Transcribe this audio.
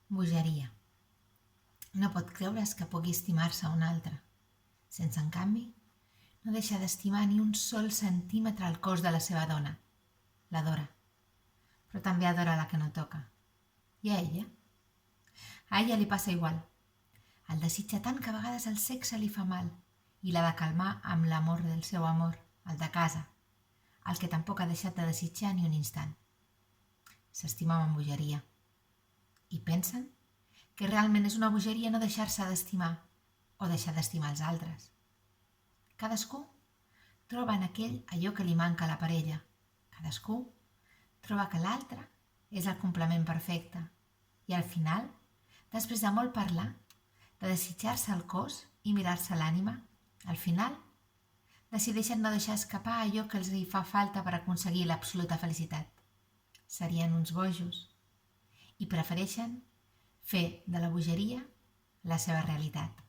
Bogeria. No pot creure's que pugui estimar-se a un altre, sense, en canvi, no deixar d'estimar ni un sol centímetre el cos de la seva dona. L'adora, però també adora la que no toca. I a ella? A ella li passa igual. El desitja tant que a vegades el sexe li fa mal i l'ha de calmar amb l'amor del seu amor, el de casa, el que tampoc ha deixat de desitjar ni un instant. S'estima amb bogeria. I pensen que realment és una bogeria no deixar-se d'estimar o deixar d'estimar els altres. Cadascú troba en aquell allò que li manca a la parella. Cadascú troba que l'altre és el complement perfecte. I al final, després de molt parlar, de desitjar-se el cos i mirar-se l'ànima, al final decideixen no deixar escapar allò que els hi fa falta per aconseguir l'absoluta felicitat. Serien uns bojos i prefereixen fer de la bogeria la seva realitat.